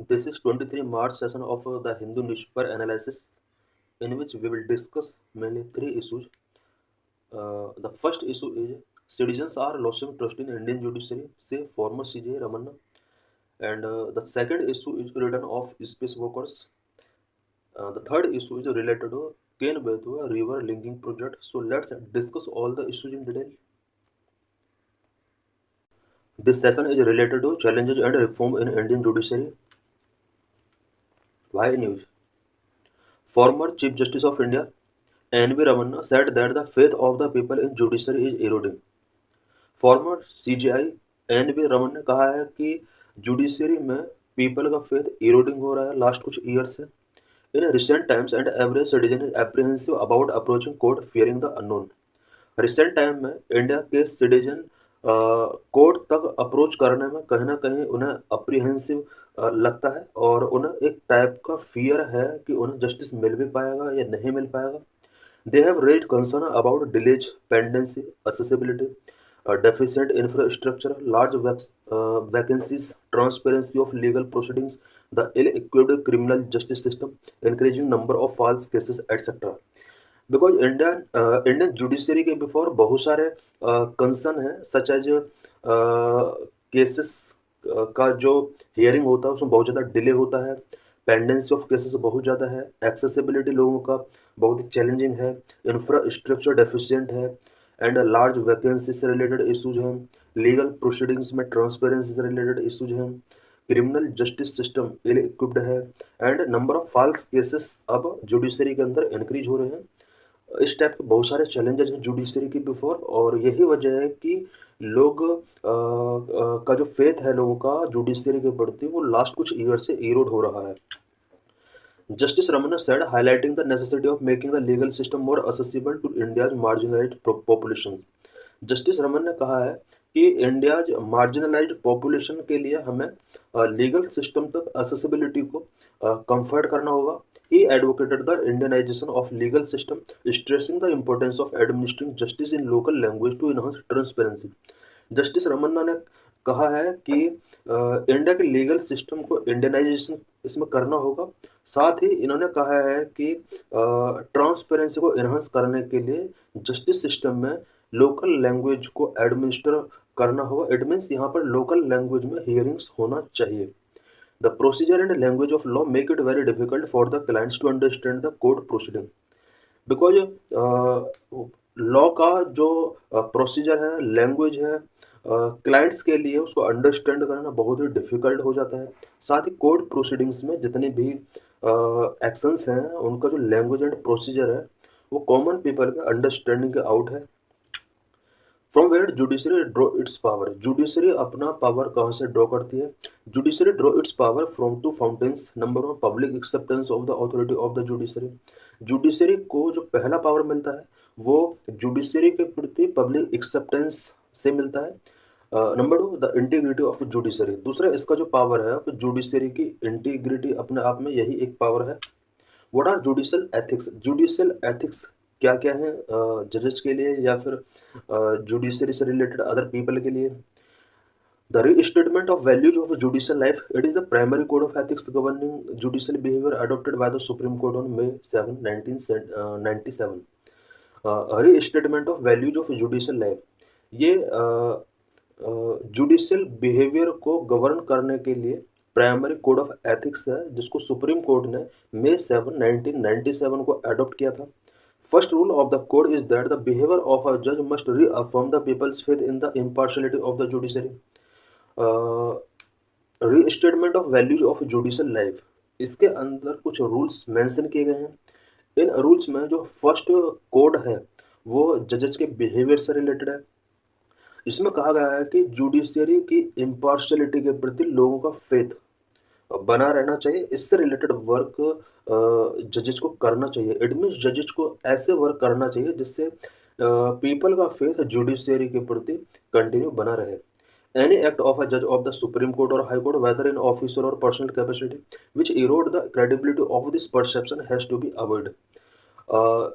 This is 23 March session of the Hindu newspaper analysis, in which we will discuss mainly three issues. The first issue is citizens are losing trust in Indian judiciary, say former CJ Ramanna. And the second issue is return of space workers. The third issue is related to Ken Betua river linking project. So let's discuss all the issues in detail. This session is related to challenges and reform in Indian judiciary. Why news? Former Chief Justice of India N.V. Ramanna said that the faith of the people in judiciary is eroding. Farmer CGI NV. Raman ने कहा है कि judiciary में people का faith eroding हो रहा है last कुछ ईयर से. In recent times and average citizen is apprehensive about approaching court fearing the unknown. Recent time में इंडिया के सिटीजन कोर्ट तक अप्रोच करने में कहीं ना कहीं उन्हें अप्रीहेंसिव लगता है और उन्हें एक टाइप का फियर है कि उन्हें जस्टिस मिल भी पाएगा या नहीं मिल पाएगा. They have raised concern about delays, pendency, accessibility, deficient infrastructure, large vacancies, transparency of legal proceedings, the ill-equipped criminal justice system, increasing number of false cases, etc. Because Indian judiciary के before बहुत सारे concern है such as cases का जो hearing होता है उसमें बहुत ज़्यादा डिले होता है. पेंडेंसी ऑफ केसेस बहुत ज़्यादा है. एक्सेसिबिलिटी लोगों का बहुत ही चैलेंजिंग है. इंफ्रास्ट्रक्चर डेफिशिएंट है एंड लार्ज वैकेंसी से रिलेटेड इशूज हैं. लीगल प्रोसीडिंग्स में ट्रांसपेरेंसी से रिलेटेड इशूज हैं. Criminal justice system ill equipped है and number of false cases अब जुडिशरी के अंदर इंक्रीज हो रहे हैं. इस टाइप के बहुत सारे चैलेंजेस हैं जुडिशरी की बिफोर और यही वजह है कि लोग का जो फेथ है लोगों का जुडिशरी के प्रति वो लास्ट कुछ ईयर से इरोड हो रहा है. Justice Ramana said, highlighting the necessity of making the legal system more accessible to India's marginalized population. Justice Raman ने कहा है कि इंडियाज मार्जिनलाइज्ड पॉपुलेशन के लिए हमें लीगल सिस्टम तक असेसिबिलिटी को कंफर्ट करना होगा. He advocated the Indianisation of legal system, stressing the importance of administering justice in local language to enhance transparency. Justice Ramana ने कहा है कि इंडिया के लीगल सिस्टम को इंडियनाइजेशन इसमें करना होगा. साथ ही इन्होंने कहा है कि ट्रांसपेरेंसी को इन्हांस करने के लिए जस्टिस सिस्टम में लोकल लैंग्वेज को एडमिनिस्टर करना होगा. इट मीन्स यहाँ पर लोकल लैंग्वेज में हियरिंग्स होना चाहिए. The procedure and language of law make it very difficult for the clients to understand the court proceeding. Because law का जो प्रोसीजर है, लैंग्वेज है, क्लाइंट्स के लिए उसको अंडरस्टैंड करना बहुत ही डिफ़िकल्ट हो जाता है. साथ ही कोर्ट प्रोसीडिंग्स में जितने भी एक्शंस हैं उनका जो लैंग्वेज एंड प्रोसीजर है वो कॉमन पीपल के अंडरस्टैंडिंग के आउट है. From where judiciary draw its power. Judiciary अपना पावर कहाँ से ड्रॉ करती है? Judiciary draw its power from two fountains. Number one, public acceptance of the authority of the judiciary. Judiciary को जो पहला पावर मिलता है वो जुडिशरी के प्रति पब्लिक एक्सेप्टेंस से मिलता है. Number two, the integrity of judiciary. दूसरा इसका जो पावर है तो जुडिशरी की इंटीग्रिटी अपने आप में यही एक पावर है. What are judicial ethics? Judicial ethics क्या क्या है जजेस के लिए या फिर जुडिशरी से रिलेटेड अदर पीपल के लिए? The restatement of values of judicial life. It is the primary code of ethics governing judicial behaviour adopted by the supreme court on May 7, 1997. Restatement of values of judicial life, ये judicial behaviour को govern करने के लिए primary code of ethics है जिसको supreme court ने May 7, 1997 को adopt किया था. First rule of the code is that the behaviour of a जज must reaffirm the people's faith in the impartiality of the judiciary. Restatement of values of judicial life, इसके अंदर कुछ rules mention किए गए हैं. इन rules में जो first code है वो जजेस के बिहेवियर से रिलेटेड है. इसमें कहा गया है कि जुडिशरी की इम्पार्शियलिटी के प्रति लोगों का फेथ बना रहना चाहिए. इससे रिलेटेड वर्क जजेस को करना चाहिए. इट मीन्स जजेस को ऐसे वर्क करना चाहिए जिससे पीपल का फेथ जुडिशरी के प्रति कंटिन्यू बना रहे. Any act of a judge of the Supreme Court or High Court, whether in office or personal capacity, which erode the credibility of this perception has to be avoided.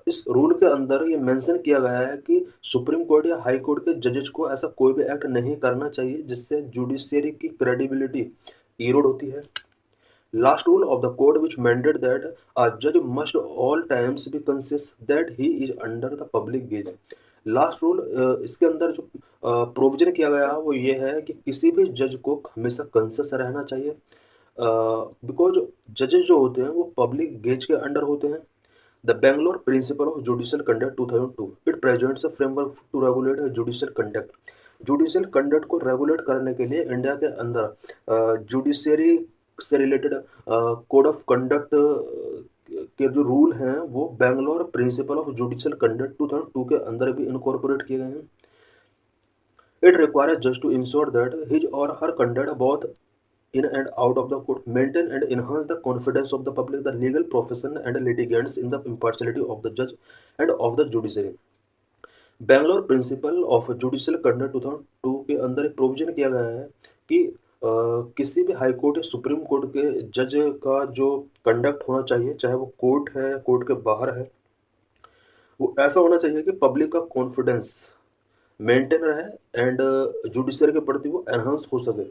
इस rule के अंदर ये mention किया गया है कि supreme court या high court के जजेस को ऐसा कोई भी एक्ट नहीं करना चाहिए जिससे जुडिशरी की क्रेडिबिलिटी इरोड होती है. Last rule of the code which mandated that a judge must all times be conscious that he is under the public gaze. Last rule इसके अंदर जो प्रोविजन किया गया है वो ये है कि किसी भी जज को हमेशा कॉन्शियस रहना चाहिए, बिकॉज जजेस जो होते हैं वो पब्लिक गेज के अंडर होते हैं। The Bangalore principle of judicial conduct 2002 it presents a framework to regulate judicial conduct. Judicial conduct को रेगुलेट करने के लिए इंडिया के अंदर जुडिशरी से रिलेटेड कोड ऑफ कंडक्ट के जो रूल हैं वो Bangalore principle of judicial conduct 2002 के अंदर भी इनकॉर्पोरेट किए गए हैं। It requires just to ensure that his और हर conduct both in and out of the court maintain and enhance the confidence of the public, the legal profession and litigants in the impartiality of the judge and of the judiciary। Bangalore principle of judicial conduct 2002 के अंदर एक provision किया गया है कि किसी भी high court या सुप्रीम कोर्ट के जज का जो कंडक्ट होना चाहिए, चाहे वो कोर्ट है कोर्ट के बाहर है, वो ऐसा होना चाहिए कि पब्लिक का कॉन्फिडेंस मेंटेन रहे एंड जुडिशरी के प्रति वो एनहांस हो सके।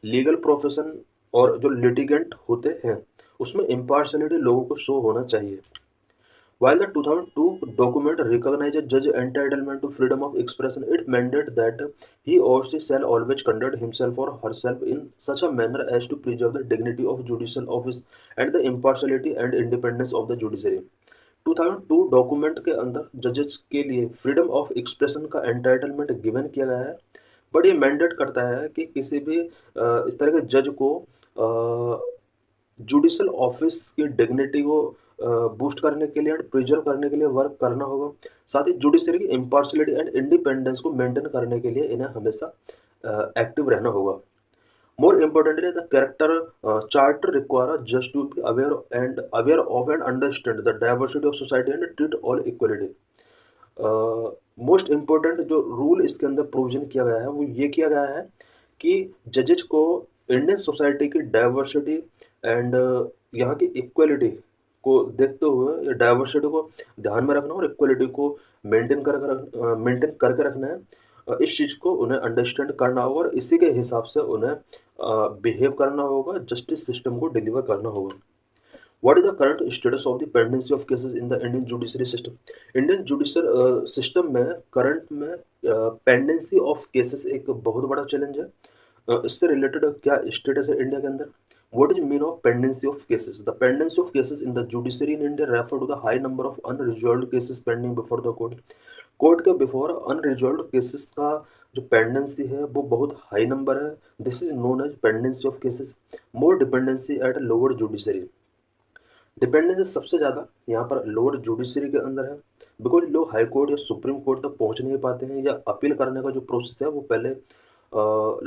लीगल प्रोफेशन और जो लिटिगेंट होते हैं उसमें इम्पार्शलिटी लोगों को शो होना चाहिए। While the 2002 document recognizes judge entitlement to freedom of expression, it mandates that he or she shall always conduct himself or herself in such a manner as to preserve the dignity of judicial office and the impartiality and independence of the judiciary। 2002 document के अंदर जजेस के लिए freedom of expression का entitlement given किया गया है, but ये मैंडेट करता है कि किसी भी इस तरह के जज को जुडिशल ऑफिस की डिग्निटी को बूस्ट करने के लिए एंड प्रिजर्व करने के लिए वर्क करना होगा। साथ ही जुडिशरी की इम्पार्शलिटी एंड इंडिपेंडेंस को मेंटेन करने के लिए इन्हें हमेशा एक्टिव रहना होगा। More importantly the character charter require just to be aware of and understand the diversity of society and treat all equality. Most important जो रूल इसके अंदर प्रोविजन किया गया है वो ये किया गया है कि जजेज को इंडियन सोसाइटी की डाइवर्सिटी एंड यहाँ की इक्वलिटी को देखते हुए या डाइवर्सिटी को ध्यान में रखना और इक्वलिटी को मेंटेन करके रखना है। इस चीज़ को उन्हें अंडरस्टैंड करना होगा और इसी के हिसाब से उन्हें बिहेव करना होगा, जस्टिस सिस्टम को डिलीवर करना होगा। What is the current status of the pendency of cases in the Indian judiciary system? Indian judicial system में करंट में पेंडेंसी ऑफ केसेस एक बहुत बड़ा चैलेंज है। इससे रिलेटेड क्या स्टेटस है इंडिया के अंदर? What is mean of pendency of cases? The pendency of cases in the judiciary in India refer to the high number of unresolved cases pending before the court। Court के before unresolved cases का जो pendency है वो बहुत high number है। This is known as pendency of cases. More dependency at lower judiciary. Dependency सबसे ज़्यादा यहाँ पर लोअर जुडिशरी के अंदर है, बिकॉज लोग हाई कोर्ट या सुप्रीम कोर्ट तक पहुँच नहीं पाते हैं या अपील करने का जो प्रोसेस है वो पहले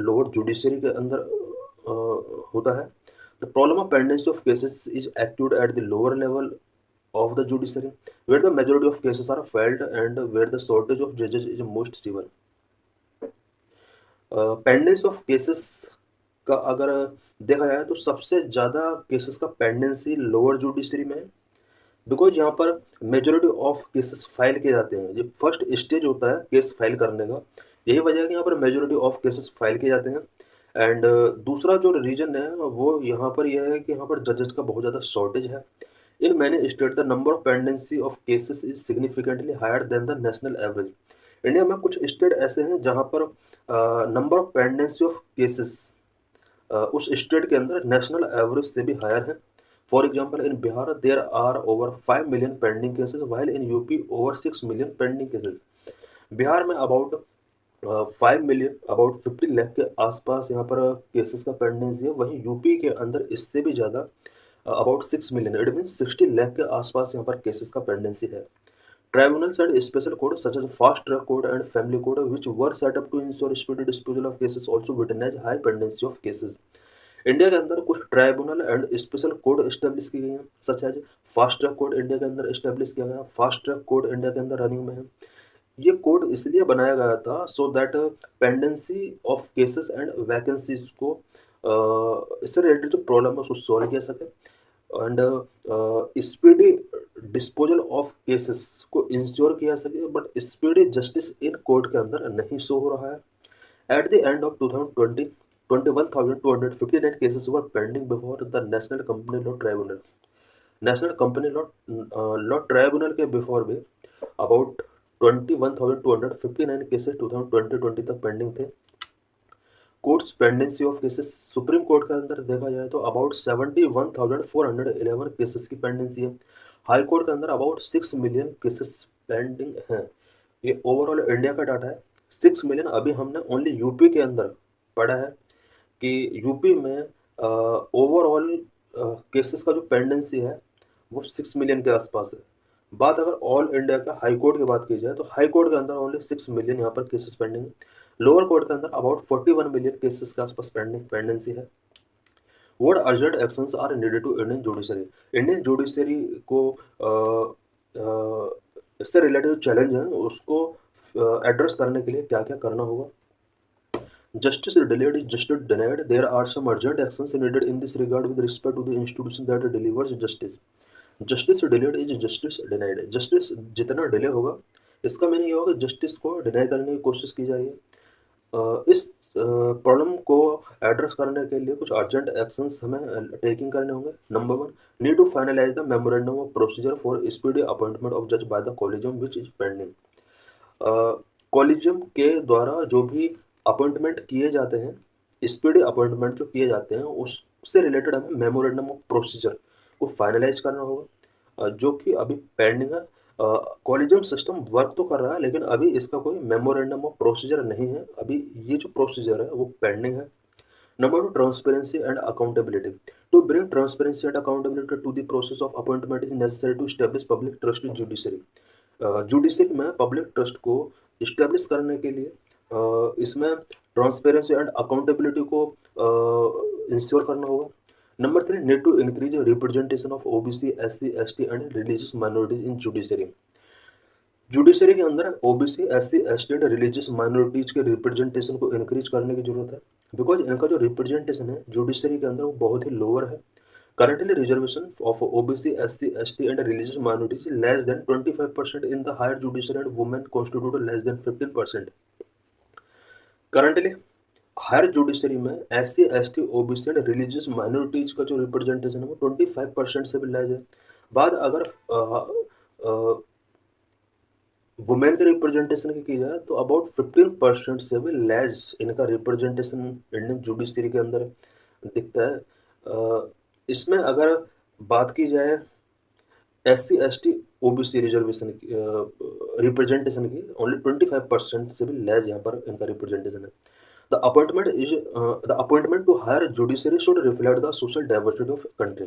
लोअर जुडिशरी के अंदर होता है। The problem of pendency of cases is acute at the lower level of the judiciary where the majority of cases are filed and where the shortage of judges is most severe। Pendency of cases का अगर देखा जाए तो सबसे ज़्यादा cases का pendency lower judiciary में है, बिकॉज यहाँ पर मेजोरिटी ऑफ केसेस फाइल किए जाते हैं। जो फर्स्ट स्टेज होता है केस फाइल करने का, यही वजह है कि यहाँ पर मेजोरिटी ऑफ केसेस फाइल किए जाते हैं। एंड दूसरा जो रीजन है वो यहाँ पर यह है कि यहाँ पर जजेस का बहुत ज़्यादा शॉर्टेज है। In many state the number of pendency of cases is significantly higher than the national average. India में कुछ स्टेट ऐसे हैं जहाँ पर number of pendency of cases उस स्टेट के अंदर नेशनल एवरेज से भी हायर है। For example in Bihar there are over 5 million pending cases while in UP over 6 million pending cases. Bihar में अबाउट 5 मिलियन अबाउट 50 लाख के आसपास यहाँ पर केसेस का पेंडेंसी है। वहीं यूपी के अंदर इससे भी ज़्यादा about 6 million, it mean 60 lakh के आसपास यहाँ पर केसेस का पेंडेंसी है। Tribunals and special courts such as fast track court and family court, which were set up to ensure speedy disposal of cases, also witness high pendency of cases। India के अंदर कुछ tribunal and special court establish की गई हैं, such as fast track court India के अंदर establish किया गया। फास्ट ट्रैक कोर्ट इंडिया के अंदर रनिंग में है। ये कोड इसलिए बनाया गया था so that pendency of cases and vacancies को इससे रिलेटेड जो प्रॉब्लम है उसको सॉल्व किया सके and speedy disposal of cases को इंश्योर किया सके। But speedy justice in court के अंदर नहीं शो हो रहा है। At the end of 2020 21,259 cases were pending before the National Company Law Tribunal. National company law tribunal के बिफोर भी अबाउट 21,259 केसेस 2020 तक पेंडिंग थे। Courts pendency of cases, supreme court के अंदर देखा जाए तो अबाउट 71,411 केसेस की पेंडेंसी है। हाई कोर्ट के अंदर अबाउट 6 मिलियन केसेस पेंडिंग हैं। ये ओवरऑल इंडिया का डाटा है। 6 मिलियन अभी हमने ओनली यूपी के अंदर पढ़ा है कि यूपी में ओवरऑल केसेस का जो पेंडेंसी है वो 6 मिलियन के आसपास है। बात अगर ऑल इंडिया का हाई कोर्ट की बात की जाए तो हाई कोर्ट के अंदर ओनली 6 मिलियन यहाँ पर केसेस पेंडिंग है। लोअर कोर्ट के अंदर अबाउट 41 मिलियन केसेस के आसपास पेंडेंसी है। What urgent actions are needed to Indian judiciary, Indian judiciary को इससे रिलेटेड चैलेंज है उसको एड्रेस करने के लिए क्या क्या करना होगा। Justice delayed is justice denied. There are some urgent actions needed in this regard with respect to the institution that delivers justice. Justice delayed is justice denied. Justice जितना डिले होगा इसका मीनिंग ये होगा जस्टिस को deny करने की कोशिश की जाएगी। इस प्रॉब्लम को एड्रेस करने के लिए कुछ अर्जेंट एक्शंस हमें टेकिंग करने होंगे। Number 1, need to finalize the memorandum of procedure for speedy appointment of जज by the collegium which is pending. Collegium के द्वारा जो भी अपॉइंटमेंट किए जाते हैं, स्पीडी अपॉइंटमेंट जो किए जाते हैं उससे रिलेटेड हमें मेमोरेंडम ऑफ प्रोसीजर को फाइनलाइज करना होगा, जो कि अभी पेंडिंग है। कॉलेजियम सिस्टम वर्क तो कर रहा है लेकिन अभी इसका कोई मेमोरेंडम ऑफ प्रोसीजर नहीं है। अभी ये जो प्रोसीजर है वो पेंडिंग है। Number 2, transparency and accountability. To bring transparency and accountability to the process of appointment is necessary to establish public trust in judiciary. Judiciary में पब्लिक ट्रस्ट को इस्टेब्लिश करने के लिए इसमें ट्रांसपेरेंसी एंड अकाउंटेबिलिटी को इंश्योर करना होगा। Number 3, need to increase representation of OBC, SC, ST and religious minorities in judiciary. Judiciary के अंदर OBC, SC, ST and religious minorities के रिप्रेजेंटेशन को इंक्रीज करने की जरूरत है, बिकॉज इनका जो रिप्रेजेंटेशन है जुडिशरी के अंदर वो बहुत ही लोअर है। Currently, reservation of OBC, SC, ST and religious minorities is less than 25% in the higher judiciary and women constitute less than 15%. Currently, higher judiciary में SC, ST, OBC and religious minorities का जो representation है वो 25% से भी less है। बात अगर वुमेन के रिप्रेजेंटेशन की जाए तो अबाउट 15% से भी लेस इनका रिप्रेजेंटेशन इंडियन जुडिशरी के अंदर दिखता है। इसमें अगर बात की जाए SC, ST, OBC रिजर्वेशन की रिप्रेजेंटेशन की, ओनली 25% से भी लेस यहाँ पर इनका रिप्रेजेंटेशन है। The appointment to higher judiciary should reflect the social diversity of country.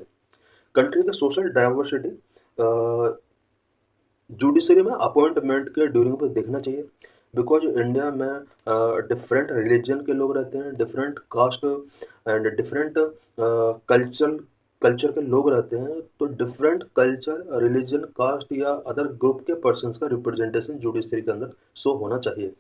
Country का सोशल डाइवर्सिटी जुडिशरी में अपॉइंटमेंट के ड्यूरिंग पर देखना चाहिए, बिकॉज इंडिया में डिफरेंट रिलीजन के लोग रहते हैं, different caste and different culture के लोग रहते हैं, तो डिफरेंट कल्चर, रिलीजन, कास्ट या अदर ग्रुप के पर्सन्स का रिप्रेजेंटेशन जुडिशरी के अंदर शो होना चाहिए।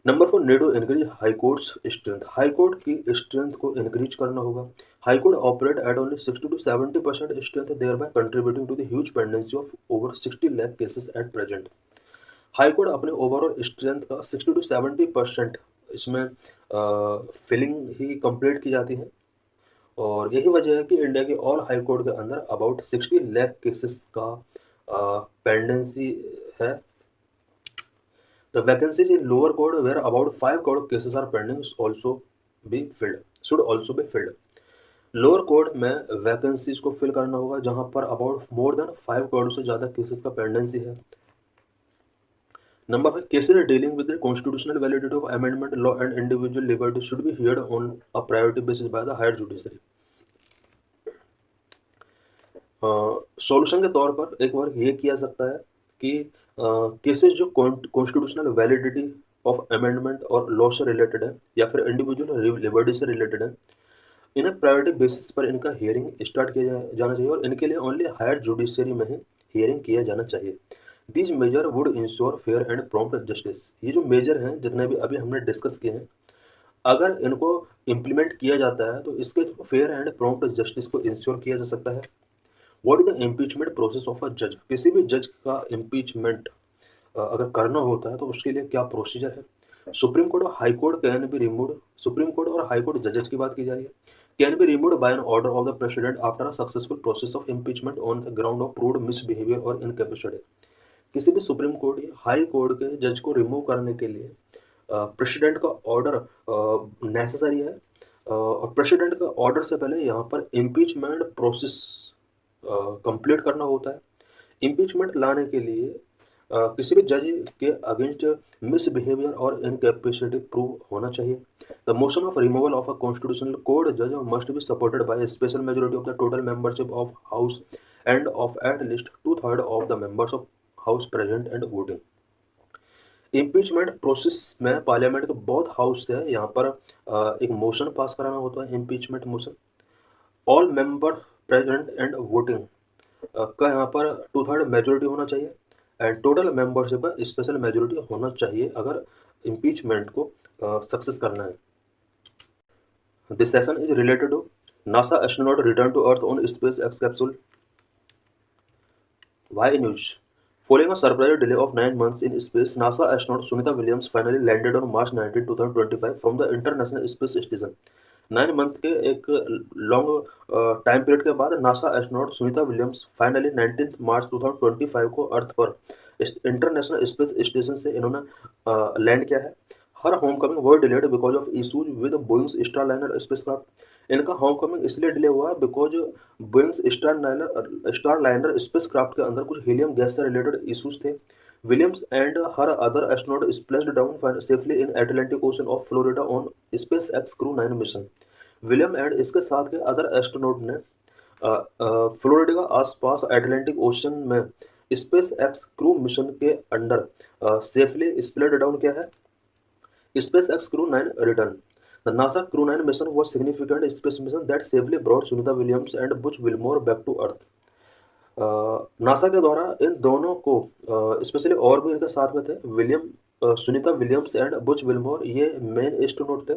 Number 4, need to increase high courts strength. High court की स्ट्रेंथ को इंक्रीज करना होगा। High court operate at only 60 to 70% strength, thereby contributing to the huge pendency of over 60 lakh cases at present. High court अपने overall strength का 60 to 70% इसमें filling ही complete की जाती है, और यही वजह है कि इंडिया के ऑल हाई कोर्ट के अंदर अबाउट 60 लाख केसेस का पेंडेंसी है। The vacancies in lower court where about 5 crore cases are pending should also be filled. Lower court में वैकेंसीज को फिल करना होगा जहां पर अबाउट मोर देन 5 crore से ज़्यादा केसेस का पेंडेंसी है। Number 5, cases dealing with the constitutional validity of amendment law and individual liberty should be heard on a priority basis by the higher judiciary. Solution के तौर पर एक बार ये किया सकता है कि केसेस जो कॉन्स्टिट्यूशनल वैलिडिटी ऑफ अमेंडमेंट और लॉ से रिलेटेड है या फिर इंडिविजुअल लिबर्टी से रिलेटेड है, इन्हें प्रायोरिटी बेसिस पर इनका हियरिंग स्टार्ट किया जाना चाहिए और इनके लिए ओनली हायर जुडिशरी में ही हियरिंग किया जाना चाहिए। These measure would ensure fair and prompt justice. ये जो मेजर हैं जितने भी अभी हमने डिस्कस किए हैं, अगर इनको इम्प्लीमेंट किया जाता है तो इसके through fair and prompt justice को इंश्योर किया जा सकता है। What is the impeachment process of a जज। किसी भी जज का इम्पीचमेंट अगर करना होता है तो उसके लिए क्या प्रोसीजर है। सुप्रीम कोर्ट और high court can be removed. Supreme court और हाई कोर्ट जजेस की बात की जा रही है। Can be removed by an order of the president after a successful process of impeachment on the ground of proved misbehaviour और इनकैपेसिटी। किसी भी सुप्रीम कोर्ट या हाई कोर्ट के जज को रिमूव करने के लिए प्रेसिडेंट का ऑर्डर नेसेसरी है। और प्रेसिडेंट का ऑर्डर से पहले यहाँ पर इम्पीचमेंट प्रोसेस कंप्लीट करना होता है। इम्पीचमेंट लाने के लिए किसी भी जज के अगेंस्ट मिसबिहेवियर और इनकैपेसिटी प्रूव होना चाहिए। The motion of removal of a constitutional court जज must be supported by a special majority of the total membership of house and of at least 2/3 of the members of house present and voting. Impeachment process में parliament का बहुत house है, यहाँ पर एक motion pass कराना होता है, impeachment motion. All member present and voting का यहाँ पर 2/3 मेजोरिटी होना चाहिए एंड टोटल मेंबरशिप का स्पेशल मेजोरिटी होना चाहिए अगर इम्पीचमेंट को सक्सेस करना है। This session is related to NASA astronaut return to earth on SpaceX capsule. Y news. Following a surprise delay of 9 months in space, NASA astronaut Sunita Williams finally landed on March 19, 2025 from the International Space Station. 9 month के एक long time period के बाद NASA astronaut Sunita Williams finally 19 मार्च 2025 को अर्थ पर international space station से इन्होंने land किया है। Her home coming were delayed because of issues with Boeing Starliner spacecraft. इनका होम कमिंग इसलिए डिले हुआ बिकॉज बोइंग स्टारलाइनर स्पेसक्राफ्ट के अंदर कुछ हीलियम गैस से रिलेटेड इशूज थे। Williams and her other astronaut splashed down safely in Atlantic ocean off Florida on SpaceX crew 9 mission. William and इसके साथ के अदर एस्ट्रोनॉट ने फ्लोरिडा का आसपास एटलांटिक ओशन में स्पेस एक्स क्रू मिशन के under safely स्प्लेड down किया है। Space X Crew 9 return. The NASA Crew 9 mission was significant space mission that safely brought Sunita Williams and Butch Wilmore back to Earth. NASA के द्वारा इन दोनों को specially और भी इनके साथ में थे Sunita Williams and Butch Wilmore, ये मेन एस्ट्रोनॉट थे।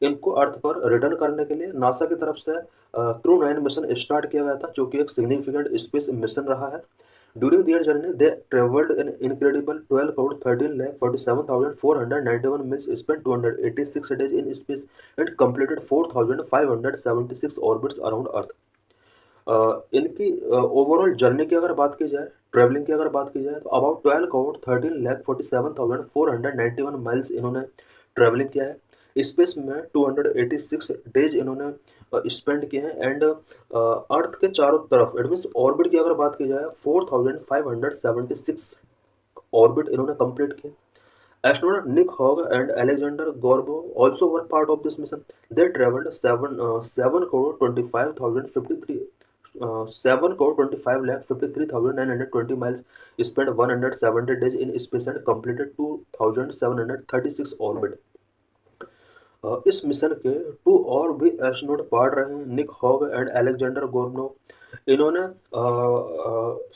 इनको अर्थ पर रिटर्न करने के लिए नासा की तरफ से क्रू 9 मिशन स्टार्ट किया गया था, जो कि एक सिग्निफिकेंट स्पेस मिशन रहा है। During their journey, they traveled an incredible 12 crore 13 lakh 47,491 miles, spent 286 days in space, and completed 4,576 orbits around Earth. इनकी ओवरऑल जर्नी की अगर बात की जाए, ट्रैवलिंग की अगर बात की जाए, तो अबाउट 12 करोड़ 13,47,491 माइल्स इन्होंने ट्रैवलिंग किया है। स्पेस में 286 डेज इन्होंने स्पेंड किए हैं एंड अर्थ के चारों तरफ इट मीन्स ऑर्बिट की अगर बात की जाए 4,576 ऑर्बिट इन्होंने कंप्लीट किए। Astronaut Nick Hogg and Alexander Gorbo also were part of this mission. They traveled 7 crore 25,053 7 crore 25 lakh 53,920 miles, spent 170 days in space and completed 2,736 orbit. इस मिशन के 2 और भी एस्ट्रोनॉट पार्ट रहे हैं, निक हॉग एंड अलेक्जेंडर गोर्नो। इन्होंने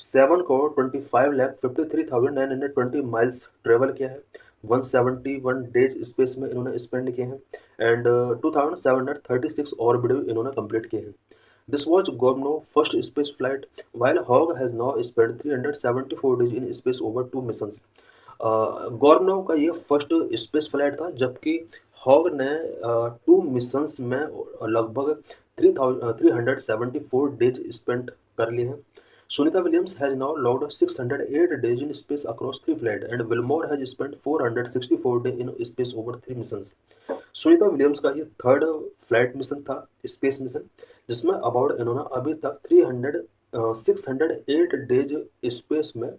7 crore 25 lakh 53,920 miles travel किया है, 171 days space में इन्होंने स्पेंड किए हैं एंड 2,736 ऑर्बिट इन्होंने कंप्लीट किए हैं। This was Gorno first space flight while Hague has now spend 374 days in space over 2 missions. Gorno का ये फर्स्ट स्पेस फ्लाइट था, जबकि हॉग ने 2 मिशंस में लगभग 374 डेज स्पेंड कर लिए हैं। Sunita Williams has now logged 608 days in space across 3 flight and Wilmore has spent 464 day in space over 3 missions. Sunita Williams का ये थर्ड फ्लाइट मिशन था, स्पेस मिशन, जिसमें अबाउट इन्होंने अभी तक 608 डेज स्पेस में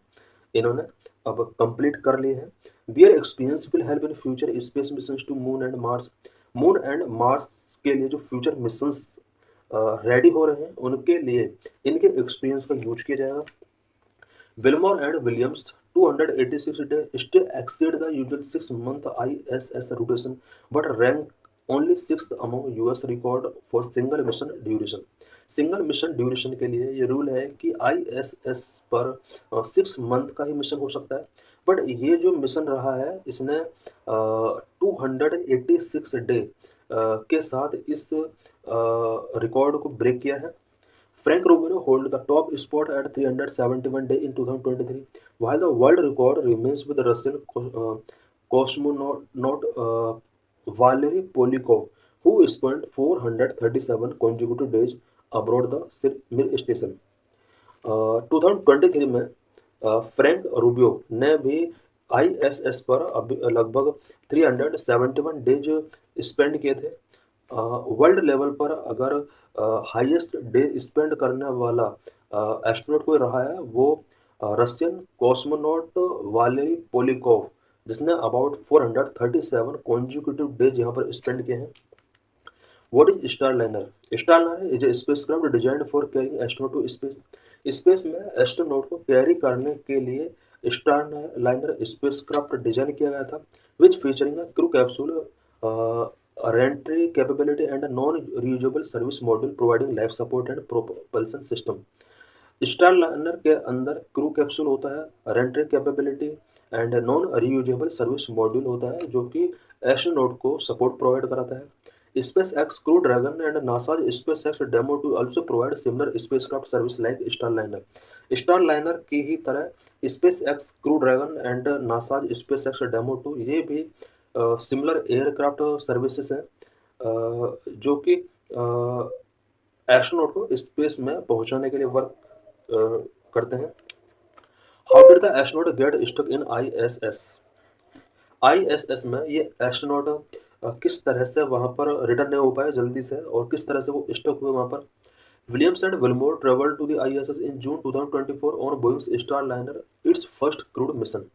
इन्होंने अब कंप्लीट कर लिए हैं। Their experience will help in future space missions to moon and Mars. Moon and Mars के लिए जो फ्यूचर मिशंस रेडी हो रहे हैं, उनके लिए इनके एक्सपीरियंस का यूज किया जाएगा। Wilmore and Williams 286 days still exceed the usual 6-month ISS rotation, but rank only 6th among US record for single mission duration. Single mission duration के लिए ये रूल है कि ISS पर 6 मंथ का ही मिशन हो सकता है, बट ये जो मिशन रहा है इसने 286 डे के साथ इस रिकॉर्ड को ब्रेक किया है। Frank Rubio hold the top spot at 371 days in 2023, while the world record remains with Russell cosmonaut Valery Polyakov, who spent 437 consecutive days aboard the Mir station. 2023 में फ्रैंक रूबियो ने भी ISS पर लगभग 371 days spend किए थे। World level पर अगर highest day spend करने वाला एस्ट्रोनॉट कोई रहा है वो रशियन कॉस्मोनॉट वालेरी पोलिकोव, जिसने अबाउट 437 कॉन्जिक्यूटिव डेज यहाँ पर स्पेंड किए हैं। What is Starliner? Starliner is a spacecraft designed for carrying astronaut to space. Space में एस्ट्रोनॉट को कैरी करने के लिए स्टारलाइनर स्पेसक्राफ्ट डिजाइन किया गया था, which featuring crew capsule, reentry capability and non reusable service module providing life support and propulsion system. Starliner के अंदर क्रू कैप्सूल होता है, reentry capability and non reusable service module होता है जो कि एस्ट्रोनॉट को सपोर्ट प्रोवाइड कराता है। SpaceX Crew Dragon and NASA's SpaceX Demo 2 also provide similar spacecraft service like Starliner. Starliner की ही तरह SpaceX Crew Dragon and NASA's SpaceX Demo 2 ये भी सिमिलर एयरक्राफ्ट सर्विसेज हैं जो कि एस्ट्रोनॉट को स्पेस में पहुंचाने के लिए वर्क करते हैं। How did the astronaut get stuck in ISS में ये एस्ट्रोनॉट किस तरह से वहाँ पर रिटर्न नहीं हो पाए जल्दी से और किस तरह से वो स्टक हुए वहाँ पर। Williams and Wilmore travel to the ISS in June 2024 on Boeing's Starliner its first crewed mission.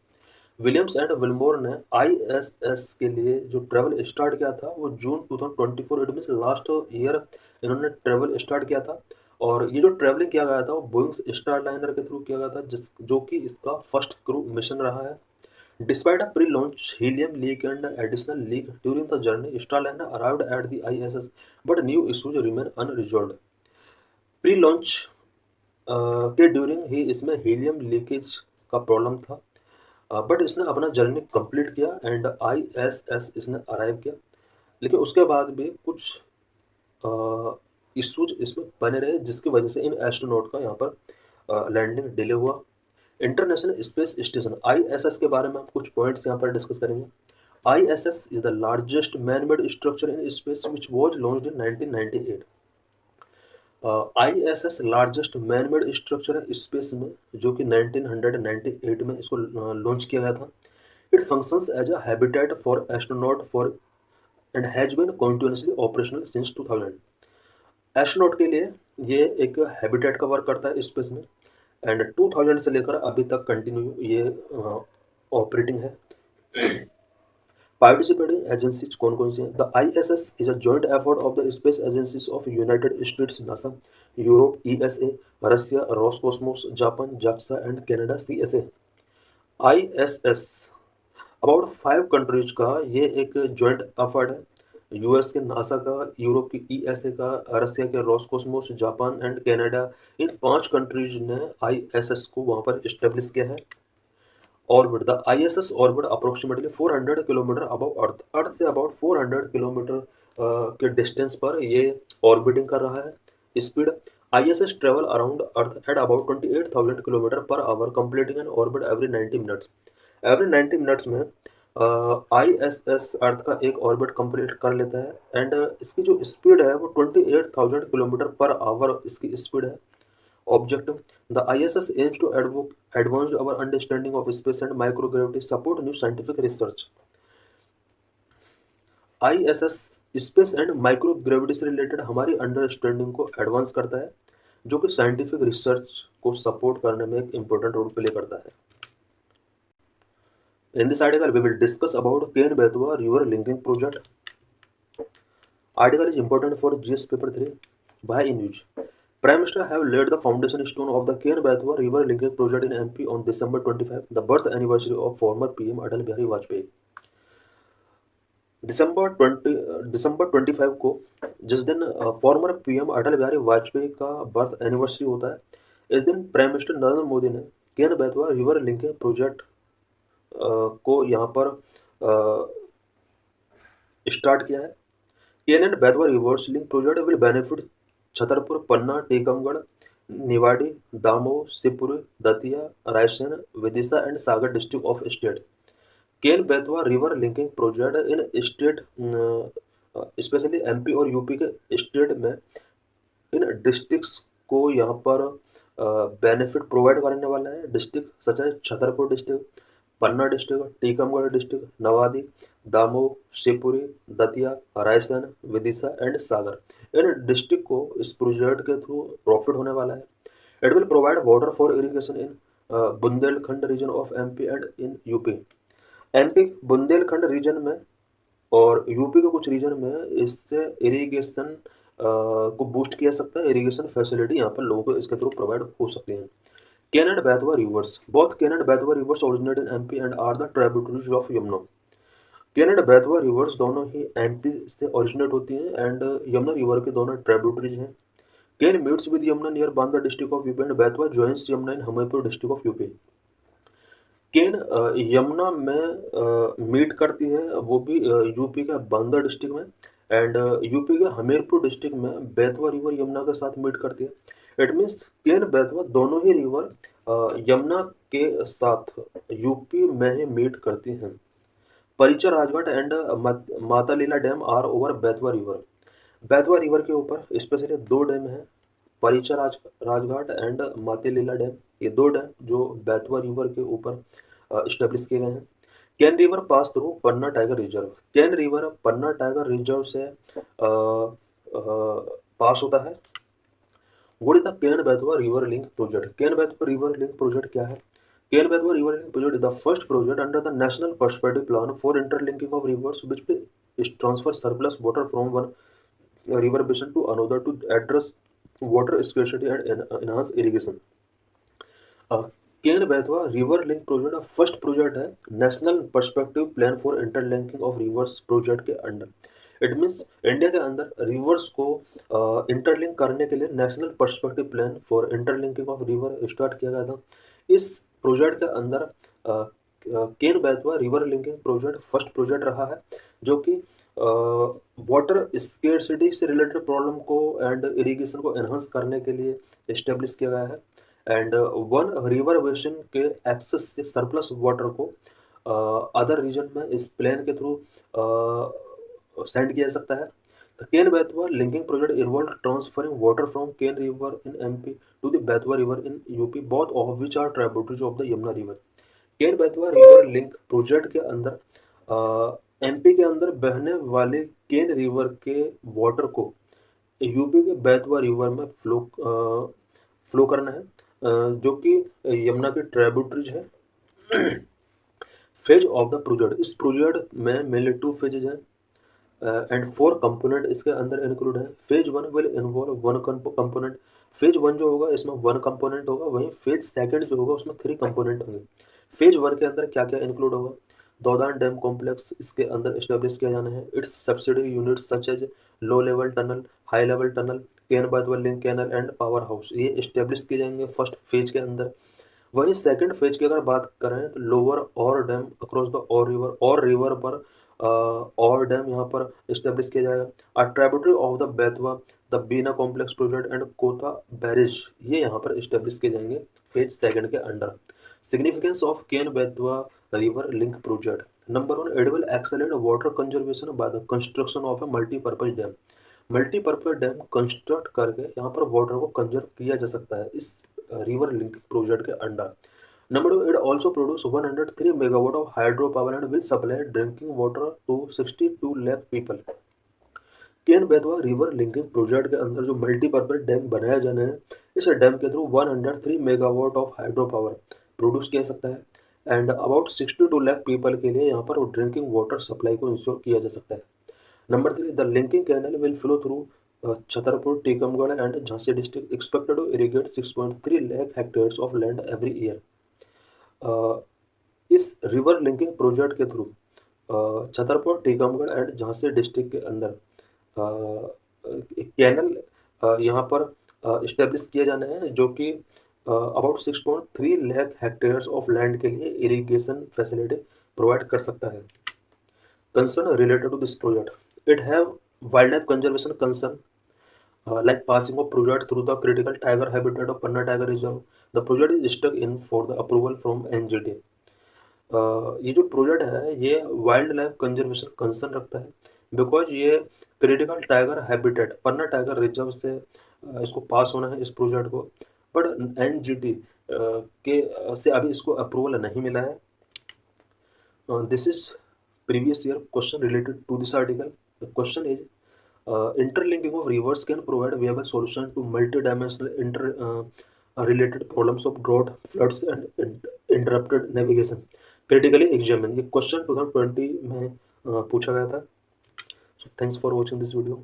Williams and Wilmore ने आईएसएस के लिए जो ट्रेवल स्टार्ट किया था वो June 2024, it means last year इन्होंने ट्रेवल स्टार्ट किया था। और ये जो ट्रेवलिंग किया गया था वो बोइंग्स स्टारलाइनर के थ्रू किया गया था जो कि इसका फर्स्ट क्रू मिशन रहा है। Despite a pre-launch helium leak and additional leak during the journey, Starliner arrived at the ISS, but new issues remain unresolved. Pre-launch के ड्यूरिंग ही इसमें हीलियम लीकेज का प्रॉब्लम था, बट इसने अपना जर्नी कंप्लीट किया and ISS इसने arrive किया, लेकिन उसके बाद भी कुछ इश्यूज इसमें बने रहे जिसकी वजह से इन एस्ट्रोनॉट का यहाँ पर लैंडिंग डिले हुआ। इंटरनेशनल स्पेस स्टेशन ISS के बारे में हम कुछ पॉइंट्स यहाँ पर डिस्कस करेंगे। ISS is the largest man made structure in space which was launched in 1998। ISS largest man made structure है स्पेस में जो कि 1998 में इसको लॉन्च किया गया था। It functions as a habitat for astronaut for and has been continuously operational since 2000। Astronaut के लिए ये एक हैबिटेट का वर्क करता है स्पेस में एंड 2000 से लेकर अभी तक कंटिन्यू ये ऑपरेटिंग है। पार्टिसिपेटिंग एजेंसीज कौन कौन सी हैं? The ISS is a joint effort of the space agencies of United states NASA, Europe ESA, Russia Roscosmos, Japan JAXA and Canada CSA। ISS about 5 countries का ये एक जॉइंट एफर्ट है, US के NASA का, Europe की ESA का, Russia के Roscosmos, Japan and Canada, in 5 countries ने ISS को वहाँ पर इस्टेब्लिश किया है। Orbit the ISS orbit approximately 400 kilometre above earth, earth say about 400 kilometre के डिस्टेंस पर ये ऑर्बिटिंग कर रहा है। Speed ISS travel around earth at about 28,000 kilometre per hour completing N orbit every 90 minutes. Every 90 minutes में ISS अर्थ का एक orbit complete कर लेता है एंड इसकी जो स्पीड है वो 28,000 किलोमीटर पर आवर इसकी स्पीड है। Objective: The ISS aims to advance our understanding of space and microgravity, support new scientific research. ISS space and microgravity से रिलेटेड हमारी अंडरस्टैंडिंग को एडवांस करता है जो कि साइंटिफिक रिसर्च को सपोर्ट करने में एक इम्पोर्टेंट रोल प्ले करता है। In this article, we will discuss about Ken-Betwa River Linking Project. Article is important for GS Paper 3. Why in use? Prime Minister have laid the foundation stone of the Ken-Betwa River Linking Project in MP on December 25, the birth anniversary of former PM Atal Bihari Vajpayee. दिसंबर 25 को जिस दिन farmer PM Atal Bihari Vajpayee का birth anniversary होता है, इस दिन prime minister Narendra Modi ने Ken Betwa river linking project को यहाँ पर स्टार्ट किया है। Ken and Betwa rivers link project will benefit Chhatarpur, Panna, Tikamgarh, Niwari, Damoh, Shivpuri, Datia, Raisen, Vidisha and Sagar district of state. Ken Betwa river linking project in state, specially MP और यूपी के स्टेट में इन डिस्ट्रिक्ट्स को यहाँ पर बेनिफिट प्रोवाइड करने वाला है। डिस्ट्रिक्ट सच है Chhatarpur district, Panna district, Tikamgarh district, Niwari, Damoh, Shivpuri, Datia, Raisen, Vidisha and Sagar. इन डिस्ट्रिक्ट को इस प्रोजेक्ट के थ्रू प्रॉफिट होने वाला है। It will provide water for irrigation in Bundelkhand region of MP and in UP. MP Bundelkhand region में और यूपी के कुछ रीजन में इससे इरिगेशन को बूस्ट किया सकता है। इरिगेशन फैसिलिटी यहाँ पर लोगों को इसके थ्रू प्रोवाइड हो सकती है। Ken and Betwa rivers, both Ken and Betwa rivers originate in MP and are the tributaries of Yamuna. Ken and Betwa rivers दोनों ही एमपी से ओरिजिनेट होती हैं एंड यमुना रिवर के दोनों ट्रिब्यूटरीज हैं। Ken meets with Yamuna near Banda district of UP and Betwa joins Yamuna in Hamirpur district of UP. Ken Yamuna में meet करती है, वो भी यूपी के बांदा डिस्ट्रिक्ट में, एंड यूपी के हमीरपुर डिस्ट्रिक्ट में बेतवा रिवर यमुना के साथ मीट करती है। इट मीन्स केन बेतवा दोनों ही रिवर यमुना के साथ यूपी में ही मीट करती हैं। परिचा Rajghat and Mata Lila dam are over Betwa river. Betwa river के ऊपर स्पेशली दो डैम हैं, परिचा राजघाट एंड माता लीला डैम। ये दो डैम जो बेतवा रिवर के ऊपर स्टेब्लिश किए गए हैं। Ken river pass through Panna tiger reserve. Ken river Panna tiger reserve से पास होता है। What is the Ken Betwa river link project? Ken Betwa river link project क्या है? Ken Betwa river link project is the first project under the national perspective plan for interlinking of rivers which will transfer surplus water from one river basin to another to address water scarcity and enhance irrigation. Ken Betwa river link project first project है national perspective plan for interlinking of rivers project के under. It means India के अंदर rivers को interlink करने के लिए national perspective plan for interlinking of river start किया गया था। इस प्रोजेक्ट के अंदर Ken Betwa river linking project first project रहा है जो कि वाटर स्केर्सिटी से रिलेटेड प्रॉब्लम को एंड इरिगेशन को एनहांस करने के लिए इस्टेब्लिश किया गया है। एंड वन रिवर बेसिन के एक्सेस से सरप्लस वाटर को अदर रीजन में इस प्लान के थ्रू सेंड किया जा सकता है। The Ken Betwa linking project involved transferring water from Ken River in MP to the Betwa River in UP, both of which are tributaries of the Yamuna River. Ken Betwa river link project के अंदर MP के अंदर बहने वाले Ken river के water को UP के Betwa river में फ्लो करना है, जो कि यमुना के ट्रिब्यूटरीज है। फेज ऑफ द प्रोजेक्ट, इस प्रोजेक्ट में मेनली 2 फेजेज हैं एंड 4 कंपोनेंट इसके अंदर इंक्लूड है। Phase 1 will involve 1 component. Phase 1 जो होगा इसमें 1 कंपोनेंट होगा, वहीं फेज 2 जो होगा उसमें 3 कंपोनेंट होंगे। फेज 1 के अंदर क्या क्या इंक्लूड होगा? दौदान डैम कॉम्प्लेक्स इसके अंदर एस्टेब्लिश किया जाना है। Its subsidiary units such as low level tunnel, high level tunnel, Ken Betwa link canal and power house, ये एस्टेब्लिश किए जाएंगे फर्स्ट फेज के अंदर। वहीं सेकंड फेज की अगर बात करें तो lower Orr dam across the Orr river पर और डैम यहाँ पर इस्टेब्लिश किया जाएगा। A tributary of the Betwa, the Bina complex project and Kotha barrage, ये यहाँ पर इस्टेब्लिश किए जाएंगे फेज 2 के under. Significance of Ken Betwa river link project, number 1, it will accelerate water conservation by the construction of a multipurpose dam. Multipurpose dam construct करके यहाँ पर water को कंजर्व किया जा सकता है इस रिवर लिंक प्रोजेक्ट के under. Number 2, it also produce 103 megawatt of hydropower and will supply drinking water to 62 lakh people. Ken Betwa river linking project के अंदर जो मल्टीपर्पज डैम बनाया जाना है, इस डैम के through 103 megawatt of hydro power produce किया सकता है एंड अबाउट 62 लाख पीपल के लिए यहाँ पर ड्रिंकिंग वाटर सप्लाई को इंश्योर किया जा सकता है। Number 3, the linking canal will flow through Chhatarpur, Tikamgarh and Jhansi district, expected to irrigate 6.3 lakh hectares of land every year. इस रिवर लिंकिंग प्रोजेक्ट के through Chhatarpur, Tikamgarh and Jhansi district के अंदर कैनल यहाँ पर इस्टेब्लिश किए जाने हैं जो कि about 6.3 lakh hectares of land के लिए इरिगेशन फैसिलिटी प्रोवाइड कर सकता है। Concern related to this project, it have wildlife conservation concern like passing of project through the critical tiger habitat of Panna Tiger Reserve. The project is stuck in for the approval from NGT. ये जो project है ये wild life conservation concern रखता है, because ये critical tiger habitat पन्ना tiger reserve से इसको पास होना है इस प्रोजेक्ट को। बट एनजीटी के से अभी इसको अप्रूवल नहीं मिला है। This is previous year question related to this article. The question is, interlinking of rivers can provide viable solution to multi-dimensional related problems of drought, floods and interrupted navigation. Critically examine. ये question 2020 में पूछा गया था. So thanks for watching this video.